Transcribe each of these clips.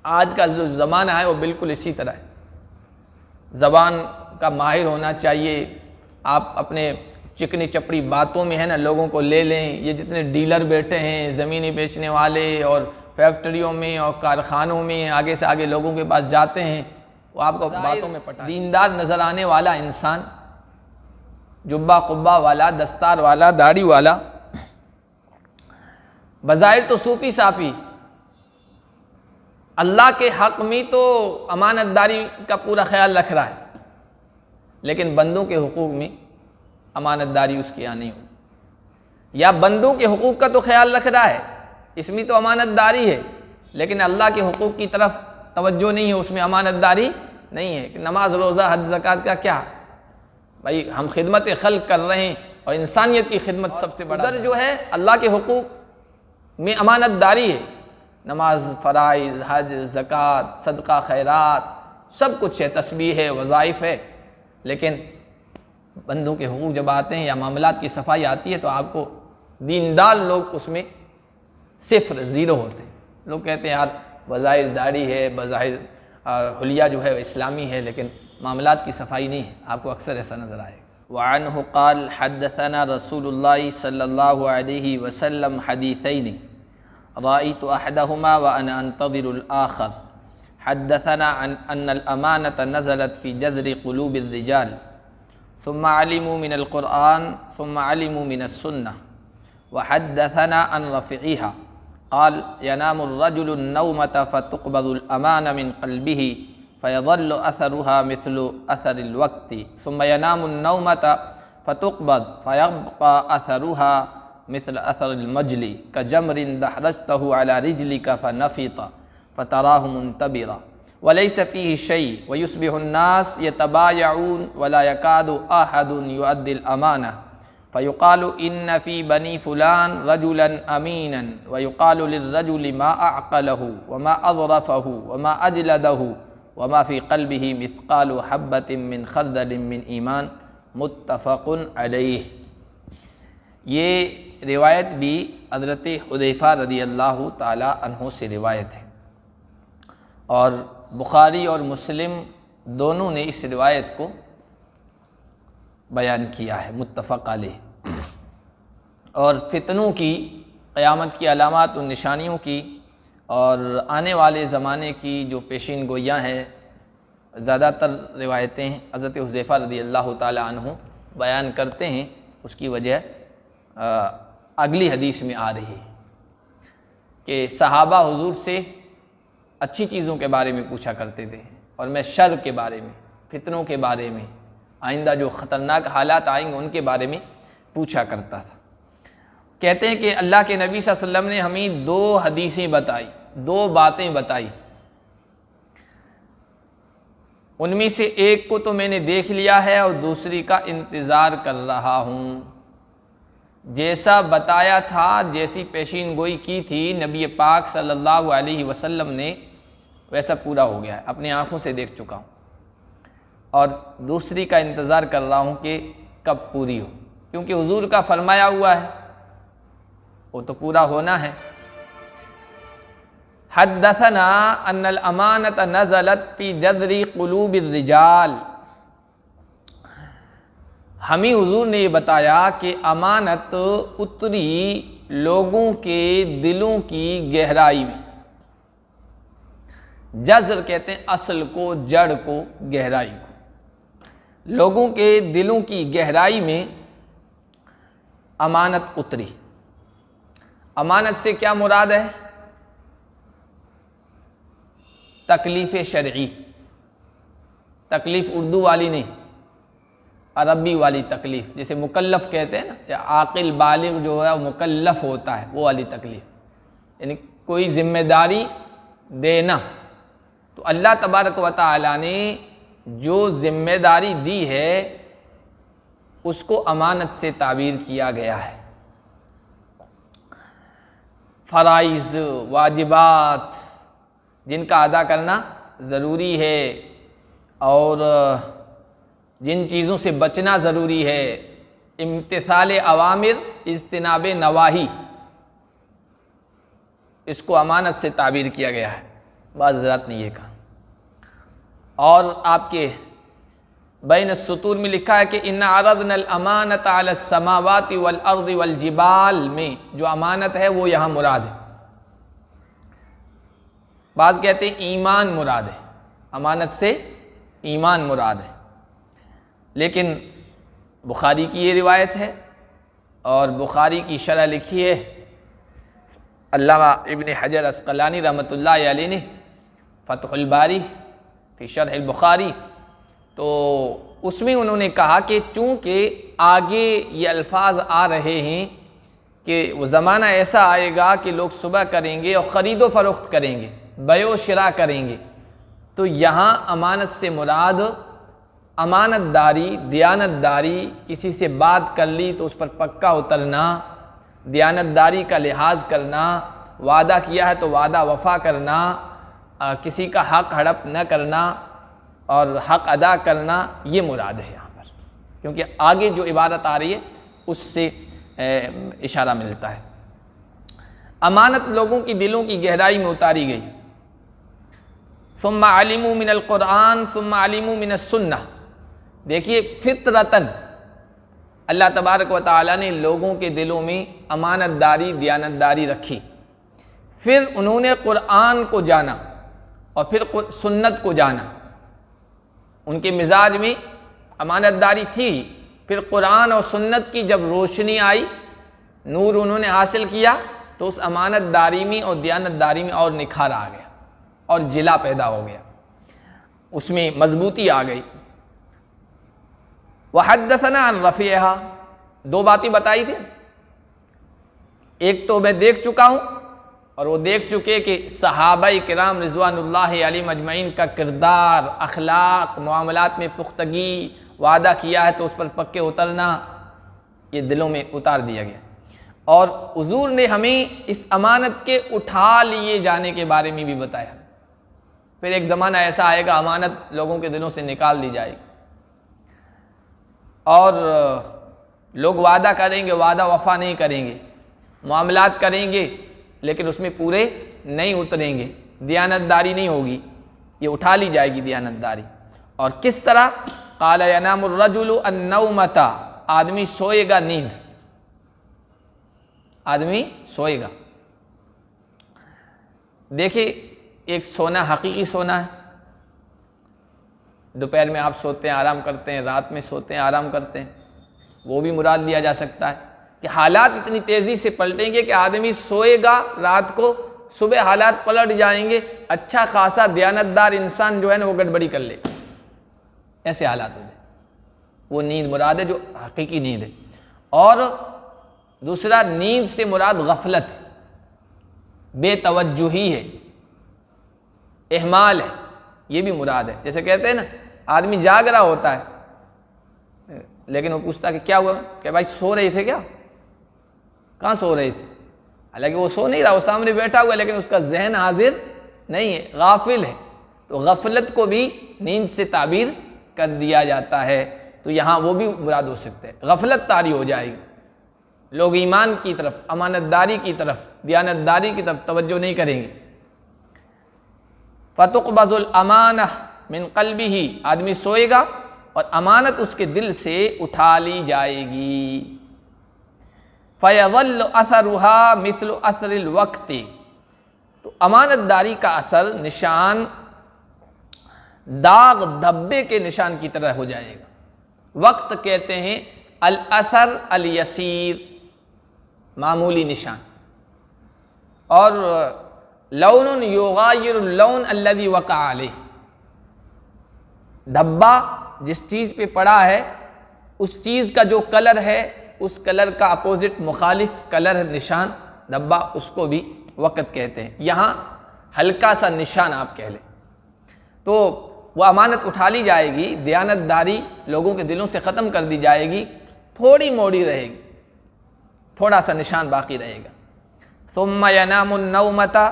आज का जो ज़माना है वो बिल्कुल इसी तरह है। ज़बान का माहिर होना चाहिए। आप अपने चिकनी चपड़ी बातों में है ना लोगों को ले लें। ये जितने डीलर बैठे हैं, ज़मीनी बेचने वाले, और फैक्ट्रियों में और कारखानों में आगे से आगे लोगों के पास जाते हैं, वो आपको बातों में पटा। दीनदार नज़र आने वाला इंसान, जुब्बा कुब्बा वाला, दस्तार वाला, दाढ़ी वाला, बज़ाहिर तो सूफ़ी साफ़ी, अल्लाह के हक़ में तो अमानतदारी का पूरा ख्याल रख रहा है, लेकिन बंदों के हुकूक में अमानतदारी उसके यहाँ नहीं हो। या बंदों के हुकूक का तो ख्याल रख रहा है, इसमें तो अमानतदारी है, लेकिन अल्लाह के हुकूक की तरफ तवज्जो नहीं है, उसमें अमानतदारी नहीं है। कि नमाज, रोज़ा, हज, ज़कात का क्या भाई, हम खिदमत खल्क कर रहे हैं और इंसानियत की खिदमत सबसे बड़ा। उधर जो है अल्लाह के हुकूक में अमानतदारी है, नमाज, फ़राइज़, हज, ज़कात, सदका, खैरात, सब कुछ है, तस्बीह है, वज़ाइफ है, लेकिन बंदों के हुकूक जब आते हैं या मामलात की सफाई आती है तो आपको दीनदार लोग उसमें सिफ़र, ज़ीरो होते हैं। लोग कहते हैं यार बज़ाहिर दाढ़ी है, बज़ाहिर हुलिया जो है इस्लामी है, लेकिन मामलात की सफाई नहीं है। आपको अक्सर ऐसा नज़र आएगा। वअन्हु क़ाल हद्दसना रसूलुल्लाह सल्लल्लाहु अलैहि वसल्लम हदीसैनि राइतु अहदहुमा व अना अंतज़िरुल आखर हद्दसना अन्नल अमानत नज़लत फ़ी जज़रि क़ुलूबिर रिजाल सुम्मा अलिमू मिनल क़ुरआन सुम्मा अलिमू मिनस सुन्नह व हद्दसना अन रफ़ीहा क़ाल यनामुर रजुलुन नौमता फ़तुक़बज़ुल अमाना मिन क़ल्बिही फ़यज़ल्लु असरुहा मिस्लु असरिल वक्ति सुम्मा यनामुन नौमता फ़तुक़बज़ फ़यब्क़ा असरुहा मिस्ल असरिल मजली कजमरिन दहरजतहु अला रिजलिका फ़नफ़िता फ़तराहु मुंतबिरा वलैसा फ़ीहि शै व युस्बिहुन नास यतबायऊन वला यकादु अहदुन युअद्दिल अमाना फ़युक़ालु इन्न फ़ी बनी फ़ुलान रजुलन अमीनन व युक़ालु लिर्रजुलि मा अअक़लहु व मा अज़रफ़हु व मा अजलदहु व मा फ़ी क़ल्बिही मिस्क़ालु हब्बतिन मिन ख़र्दलिन मिन ईमान मुत्तफ़क़ुन अलैह। ये रिवायत भी हज़रत हुज़ैफ़ा रज़ियल्लाहु ताला अन्हु से रिवायत है, और बुखारी और मुस्लिम दोनों ने इस रिवायत को बयान किया है, मुत्तफ़क़ अलैह। और फितनों की, क़यामत की अलामात और निशानियों की और आने वाले ज़माने की जो पेशीन गोइयाँ हैं, ज़्यादातर रिवायतें हज़रत हुज़ैफ़ा रज़ियल्लाहु ताला अन्हु बयान करते हैं। उसकी वजह अगली हदीस में आ रही है कि सहाबा हुज़ूर से अच्छी चीज़ों के बारे में पूछा करते थे, और मैं शर के बारे में, फितनों के बारे में, आइंदा जो ख़तरनाक हालात आएंगे उनके बारे में पूछा करता था। कहते हैं कि अल्लाह के नबी सल्लल्लाहु अलैहि वसल्लम ने हमें दो हदीसें बताई, दो बातें बताई। उनमें से एक को तो मैंने देख लिया है और दूसरी का इंतज़ार कर रहा हूँ। जैसा बताया था, जैसी पेशीन गोई की थी नबी पाक सल्लल्लाहु अलैहि वसल्लम ने, वैसा पूरा हो गया है, अपनी आँखों से देख चुका हूँ, और दूसरी का इंतज़ार कर रहा हूँ कि कब पूरी हो, क्योंकि हुजूर का फरमाया हुआ है वो तो पूरा होना है। हद्दसना अन्नल अमानत नज़लत फ़ी जज़रि क़ुलूबिर रिजाल, हमें हुजूर ने ये बताया कि अमानत उतरी लोगों के दिलों की गहराई में। जज़र कहते हैं असल को, जड़ को, गहराई को। लोगों के दिलों की गहराई में अमानत उतरी। अमानत से क्या मुराद है? तकलीफ़ शरई, तकलीफ़ उर्दू वाली नहीं, अरबी वाली तकलीफ़, जैसे मुकल्लफ़ कहते हैं ना, या आकिल बालिग जो है वो मुकल्लफ़ होता है, वो वाली तकलीफ़, यानी कोई ज़िम्मेदारी देना। तो अल्लाह तबारक व तआला ने जो ज़िम्मेदारी दी है उसको अमानत से ताबीर किया गया है। फ़राइज़, वाजिबात जिनका अदा करना ज़रूरी है, और जिन चीज़ों से बचना ज़रूरी है, इम्तिसाल अवामिर, इज्तिनाब नवाही, इसको अमानत से ताबीर किया गया है। बाद हज़रात ने ये कहा। और आपके बैन सुतूर में लिखा है कि इन्ना अरदनल अमानत अला समावाति वल अर्दि वल जिबाल में जो अमानत है वो यहाँ मुराद है। बाज़ कहते हैं ईमान मुराद है, अमानत से ईमान मुराद है, लेकिन बुखारी की ये रिवायत है और बुखारी की शरह लिखी है अल्लामा इब्न हजर अस्क़लानी रहमतुल्लाहि अलैहि ने फ़तहुल बारी फ़ी शरह बुखारी, तो उसमें उन्होंने कहा कि चूँकि आगे ये अल्फाज आ रहे हैं कि वो ज़माना ऐसा आएगा कि लोग सुबह करेंगे और ख़रीद व फ़रोख्त करेंगे, बयो शिरा करेंगे, तो यहाँ अमानत से मुराद अमानतदारी, दियानतदारी, किसी से बात कर ली तो उस पर पक्का उतरना, दियानतदारी का लिहाज करना, वादा किया है तो वादा वफ़ा करना, किसी का हक़ हड़प न करना और हक़ अदा करना, ये मुराद है यहाँ पर, क्योंकि आगे जो इबारत आ रही है उससे इशारा मिलता है। अमानत लोगों की दिलों की गहराई में उतारी गई। सुम्मा अलिमू मिनल कुरान सुम्मा अलिमू मिनस सुन्नह। देखिए फितरतन अल्लाह तबारक व तआला ने लोगों के दिलों में अमानतदारी, दियानतदारी रखी, फिर उन्होंने कुरान को जाना और फिर सुन्नत को जाना। उनके मिजाज में अमानतदारी थी, फिर कुरान और सुन्नत की जब रोशनी आई, नूर उन्होंने हासिल किया, तो उस अमानतदारी में और दियानतदारी में और निखार आ गया और जिला पैदा हो गया, उसमें मजबूती आ गई। वहद्दसना अन रफ़ीहा, दो बातें बताई थी, एक तो मैं देख चुका हूँ और वो देख चुके कि सहाबाए किराम रिज़वानुल्लाहि अलैहिम अजमईन का किरदार, अखलाक, मामलात में पुख्तगी, वादा किया है तो उस पर पक्के उतरना, ये दिलों में उतार दिया गया। और हुज़ूर ने हमें इस अमानत के उठा लिए जाने के बारे में भी बताया। फिर एक ज़माना ऐसा आएगा अमानत लोगों के दिलों से निकाल दी जाएगी और लोग वादा करेंगे, वादा वफ़ा नहीं करेंगे, मामलात करेंगे लेकिन उसमें पूरे नहीं उतरेंगे, दियानतदारी नहीं होगी, ये उठा ली जाएगी दियानतदारी। और किस तरह? क़ाल यनामुर रजुलु अन्नौमता, आदमी सोएगा नींद, आदमी सोएगा। देखिए एक सोना हकीकी सोना है, दोपहर में आप सोते हैं आराम करते हैं, रात में सोते हैं आराम करते हैं, वो भी मुराद लिया जा सकता है कि हालात इतनी तेज़ी से पलटेंगे कि आदमी सोएगा रात को, सुबह हालात पलट जाएंगे, अच्छा खासा दियानतदार इंसान जो है ना वो गड़बड़ी कर ले, ऐसे हालात हो जाए। वो नींद मुराद है जो हकीकी नींद है। और दूसरा, नींद से मुराद गफलत है, बेतवज्जुही है, इहमाल है, ये भी मुराद है। जैसे कहते हैं ना आदमी जाग रहा होता है लेकिन वो पूछता कि क्या हुआ, क्या भाई सो रहे थे क्या, कहाँ सो रहे थे, हालांकि वो सो नहीं रहा, वो सामने बैठा हुआ है लेकिन उसका जहन हाजिर नहीं है, गाफिल है। तो गफलत को भी नींद से ताबीर कर दिया जाता है, तो यहाँ वो भी मुराद हो सकते हैं। गफलत तारी हो जाएगी, लोग ईमान की तरफ, अमानतदारी की तरफ, दियानतदारी की तरफ तवज्जो नहीं करेंगे। फ़तुक़बज़ुल अमानह मिन क़ल्बिही, आदमी सोएगा और अमानत उसके दिल से उठा ली जाएगी। फ़यज़ल्लु अथरुहा मिस्लु अथरिल वक्ति, तो अमानतदारी का असर, निशान दाग धब्बे के निशान की तरह हो जाएगा। वक्त कहते हैं अल अथर अल यसीर, मामूली निशान, और लौनुन युगायिरुल लौन अल्लज़ी वक़ा अलैह, धब्बा जिस चीज़ पे पड़ा है उस चीज़ का जो कलर है उस कलर का अपोजिट मुखालिफ कलर है, निशान, धब्बा, उसको भी वक़्त कहते हैं। यहाँ हल्का सा निशान आप कह लें, तो वह अमानत उठा ली जाएगी, दियानतदारी लोगों के दिलों से ख़त्म कर दी जाएगी, थोड़ी मोड़ी रहेगी, थोड़ा सा निशान बाकी रहेगा। सुम्मा यनामुन नौमता,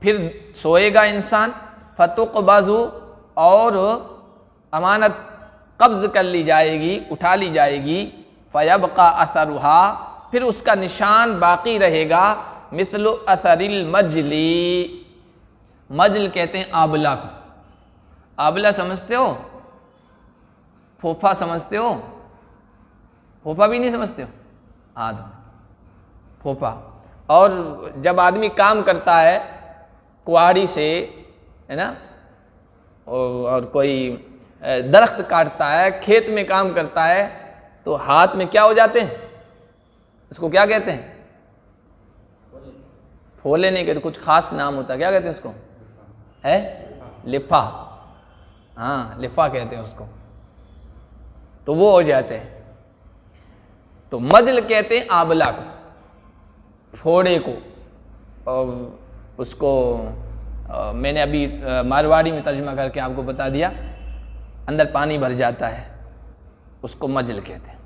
फिर सोएगा इंसान, फ़तुक़बज़ु, और अमानत कब्ज़ कर ली जाएगी, उठा ली जाएगी। फ़यबक़ा अथरुहा, फिर उसका निशान बाकी रहेगा, मिस्लु अथरिल मजली, मजल कहते हैं आबला को। आबला समझते हो? फोफा समझते हो? फोफा भी नहीं समझते हो? फोफा। और जब आदमी काम करता है कुहाड़ी से, है ना, और कोई दरख्त काटता है, खेत में काम करता है, तो हाथ में क्या हो जाते हैं? उसको क्या कहते हैं? फोले नहीं कहते, कुछ खास नाम होता है, क्या कहते हैं उसको? है लिफा। हाँ, लिफा कहते हैं उसको। तो वो हो जाते हैं। तो मजल कहते हैं आबला को, फोड़े को। और उसको मैंने अभी मारवाड़ी में तर्जुमा करके आपको बता दिया, अंदर पानी भर जाता है, उसको मजल कहते हैं।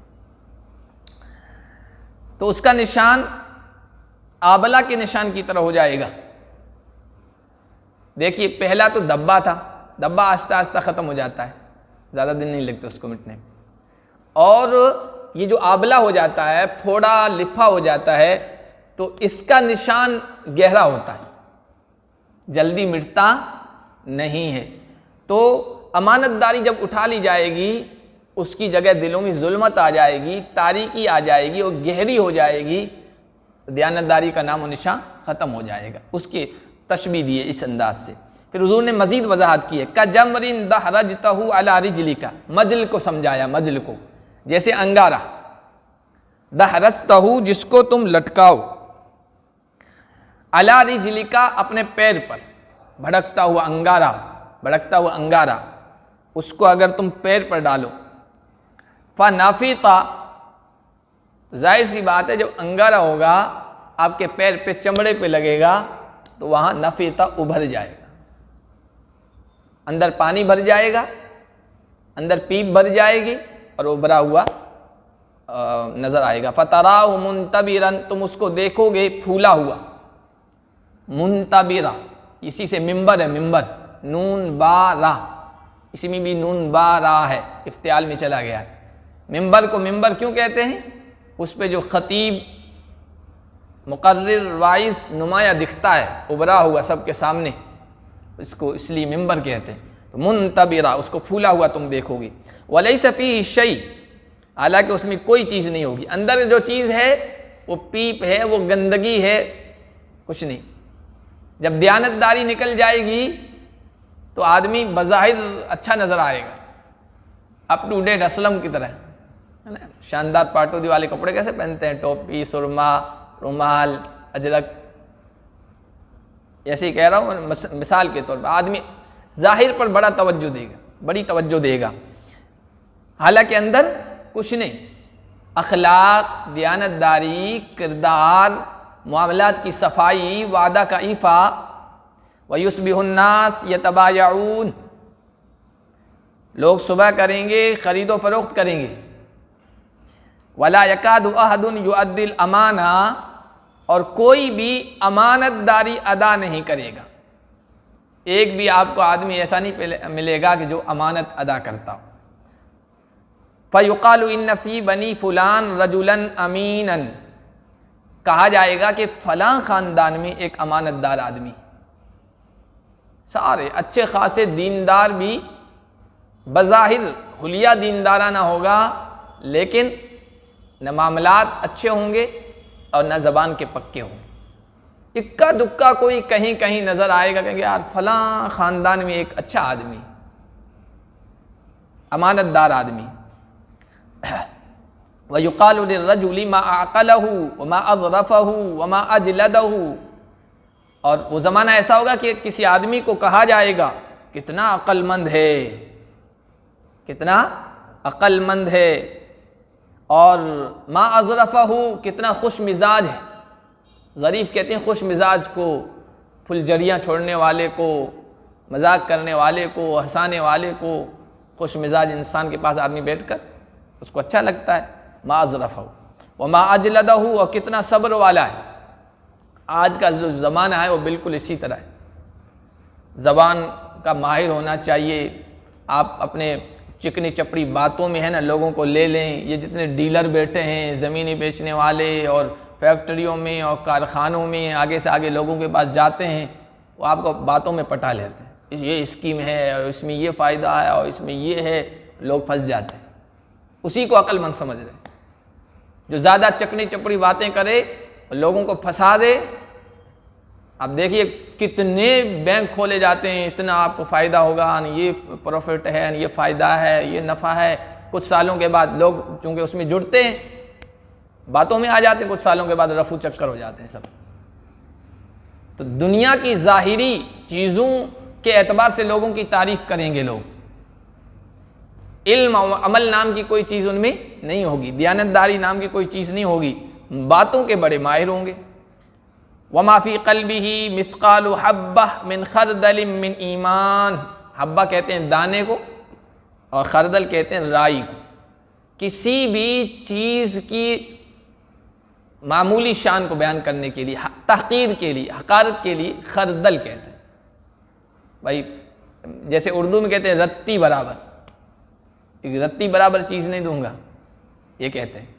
तो उसका निशान आबला के निशान की तरह हो जाएगा। देखिए, पहला तो दब्बा था, दब्बा आस्ता आस्ता ख़त्म हो जाता है, ज़्यादा दिन नहीं लगते उसको मिटने में। और ये जो आबला हो जाता है, फोड़ा लिफा हो जाता है, तो इसका निशान गहरा होता है, जल्दी मिटता नहीं है। तो अमानतदारी जब उठा ली जाएगी, उसकी जगह दिलों में जुल्मत आ जाएगी, तारीकी आ जाएगी और गहरी हो जाएगी, तो दयानतदारी का नाम और निशान ख़त्म हो जाएगा। उसके तशबीह दिए इस अंदाज से। फिर हुजूर ने मज़ीद वजाहत की है, का जमरिन दहरजतहु अला रिजलिका, मजल को समझाया, मजल को जैसे अंगारा, दहरजतहु जिसको तुम लटकाओ, अला रिजलिका अपने पैर पर, भड़कता हुआ अंगारा, भड़कता हुआ अंगारा, उसको अगर तुम पैर पर डालो, फ़नाफ़िता, जाहिर सी बात है जब अंगारा होगा आपके पैर पे, चमड़े पे लगेगा, तो वहाँ नफ़ीता उभर जाएगा, अंदर पानी भर जाएगा, अंदर पीप भर जाएगी और उभरा हुआ नज़र आएगा। फ़तराहु मुंतबिरन, तुम उसको देखोगे फूला हुआ, मुंतबिरा इसी से मिंबर है, मिंबर, नून बा रा, इसी में भी नून बा रा है, इफ्तियाल में चला गया है। मिंबर को मिंबर क्यों कहते हैं? उस पे जो खतीब मुकर्रिर वाइस नुमाया दिखता है, उभरा हुआ सबके सामने, इसको इसलिए मिंबर कहते हैं। तो मुंतबिरा, उसको फूला हुआ तुम देखोगे। वलैसा फीही शै, हालांकि उसमें कोई चीज़ नहीं होगी, अंदर जो चीज़ है वो पीप है, वो गंदगी है, कुछ नहीं। जब दयानतदारी निकल जाएगी तो आदमी बज़ाहिर अच्छा नज़र आएगा, अप टू डेट असलम की तरह, है ना। शानदार पाटोदी वाले कपड़े कैसे पहनते हैं, टोपी, सुरमा, रुमाल, अजरक, ऐसे ही कह रहा हूँ मिसाल के तौर पर। आदमी ज़ाहिर पर बड़ा तवज्जो देगा, बड़ी तवज्जो देगा, हालांकि अंदर कुछ नहीं। अखलाक, दयानतदारी, किरदार, मामलात की सफाई, वादा का ईफा, वयुस्बिहुन्नास यतबायाऊन, लोग सुबह करेंगे, ख़रीदो फरोख्त करेंगे। वला यकादु अहदुन युअद्दिल अमाना, और कोई भी अमानतदारी अदा नहीं करेगा। एक भी आपको आदमी ऐसा नहीं मिलेगा कि जो अमानत अदा करता हो। फ़युक़ालु इन्न फ़ी बनी फ़ुलान रजुलन अमीनन, कहा जाएगा कि फ़लाँ ख़ानदान में एक अमानतदार आदमी, सारे अच्छे खासे दीनदार भी, बज़ाहिर हुलिया दीनदाराना होगा, लेकिन न मामलात अच्छे होंगे और न ज़बान के पक्के होंगे। इक्का दुक्का कोई कहीं कहीं नज़र आएगा, कहेंगे यार फ़लाँ ख़ानदान में एक अच्छा आदमी, अमानतदार आदमी। वयुक़ालु लिर्रजुलि मा अक़लहु व मा अज़रफ़हु व मा अजलदहु, और वो ज़माना ऐसा होगा कि किसी आदमी को कहा जाएगा कितना अक्लमंद है, कितना अक्लमंद है, और मा अज़रफ़हु कितना खुश मिजाज है। ज़रीफ़ कहते हैं खुश मिजाज को, फुलझड़ियाँ छोड़ने वाले को, मजाक करने वाले को, हंसाने वाले को। खुश मिजाज इंसान के पास आदमी बैठकर उसको अच्छा लगता है। मा अज़रफ़हु व मा अजलदहु, और कितना सब्र वाला है। आज का जो ज़माना है वो बिल्कुल इसी तरह है, ज़बान का माहिर होना चाहिए। आप अपने चिकनी चपड़ी बातों में है ना लोगों को ले लें। ये जितने डीलर बैठे हैं, ज़मीनें बेचने वाले, और फैक्ट्रियों में और कारखानों में आगे से आगे लोगों के पास जाते हैं, वो आपको बातों में पटा लेते हैं, ये स्कीम है और इसमें ये फ़ायदा है और इसमें ये है, लोग फंस जाते हैं। उसी को अक्लमंद समझ रहे हैं, जो ज़्यादा चकनी चपड़ी बातें करे और लोगों को फंसा दे। आप देखिए कितने बैंक खोले जाते हैं, इतना आपको फ़ायदा होगा, ये प्रॉफिट है, ये फ़ायदा है, ये नफ़ा है। कुछ सालों के बाद लोग चूँकि उसमें जुड़ते हैं, बातों में आ जाते हैं, कुछ सालों के बाद रफू चक्कर हो जाते हैं सब। तो दुनिया की ज़ाहिरी चीज़ों के एतबार से लोगों की तारीफ़ करेंगे लोग, इल्म अमल नाम की कोई चीज़ उनमें नहीं होगी, दियानतदारी नाम की कोई चीज़ नहीं होगी, बातों के बड़े माहिर होंगे। वमा फ़ी क़ल्बिही मिस्क़ालु हब्बह मिन खरदलिम मिन ईमान। हब्बा कहते हैं दाने को और खरदल कहते हैं राई को। किसी भी चीज़ की मामूली शान को बयान करने के लिए, तहक़ीर के लिए, हक़ारत के लिए खरदल कहते हैं। भाई जैसे उर्दू में कहते हैं रत्ती बराबर, एक रत्ती बराबर चीज़ नहीं दूंगा, ये कहते हैं,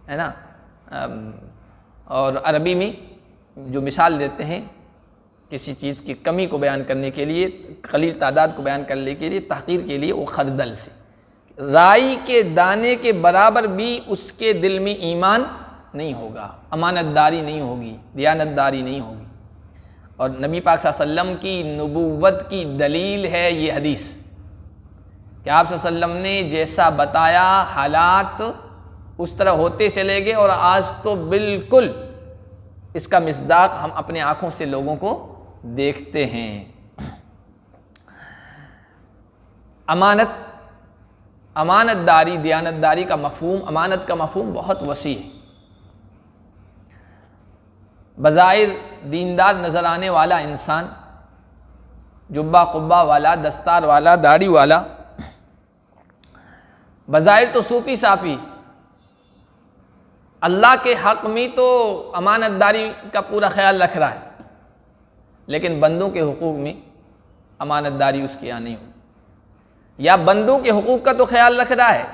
है ना। और अरबी में जो मिसाल देते हैं किसी चीज़ की कमी को बयान करने के लिए, कलील तादाद को बयान करने के लिए, तहक़ीर के लिए, वो खरदल से, राई के दाने के बराबर भी उसके दिल में ईमान नहीं होगा, अमानतदारी नहीं होगी, दियानतदारी नहीं होगी। और नबी पाक सल्लल्लाहु अलैहि वसल्लम की नबूवत की दलील है ये हदीस कि आप सल्लल्लाहु अलैहि वसल्लम ने जैसा बताया हालात उस तरह होते चले गए, और आज तो बिल्कुल इसका मिस्दाक हम अपने आँखों से लोगों को देखते हैं। अमानतदारी, दियानतदारी का मफहूम, अमानत का मफहूम बहुत वसी है। बज़ाहिर दीनदार नज़र आने वाला इंसान, जुब्बा कुब्बा वाला, दस्तार वाला, दाढ़ी वाला, बज़ाहिर तो सूफ़ी साफ़ी, अल्लाह के हक़ में तो अमानतदारी का पूरा ख्याल रख रहा है, लेकिन बंदों के हुकूक में अमानतदारी उसके यहाँ नहीं हो। या बंदों के हुकूक का तो ख्याल रख रहा है,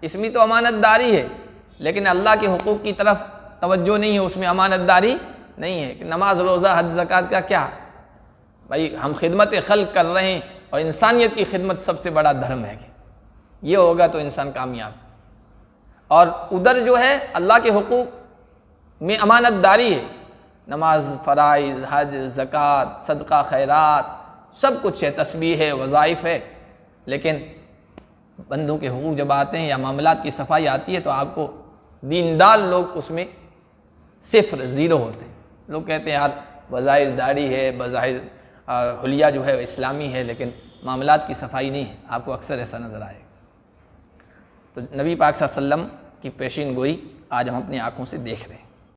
इसमें तो अमानतदारी है, लेकिन अल्लाह के हुकूक की तरफ तवज्जो नहीं है, उसमें अमानतदारी नहीं है। कि नमाज, रोज़ा, हज, ज़कात का क्या भाई, हम खिदमत खल्क़ कर रहे हैं, और इंसानियत की खिदमत सबसे बड़ा धर्म है कि ये होगा तो इंसान कामयाब। और उधर जो है अल्लाह के हुकूक में अमानतदारी है, नमाज, फ़राइज़, हज, ज़कात, सदका, खैरात, सब कुछ है, तस्बीह है, वज़ाइफ है, लेकिन बंदों के हुकूक जब आते हैं या मामलात की सफाई आती है तो आपको दीनदार लोग उसमें सिफ़र, ज़ीरो होते हैं। लोग कहते हैं यार बज़ाहिर दाढ़ी है, बज़ाहिर हुलिया जो है इस्लामी है, लेकिन मामलात की सफाई नहीं है, आपको अक्सर ऐसा नज़र आएगा। तो नबी पाक सल्लल्लाहु अलैहि वसल्लम की पेशीन गोई आज हम अपनी आँखों से देख रहे हैं।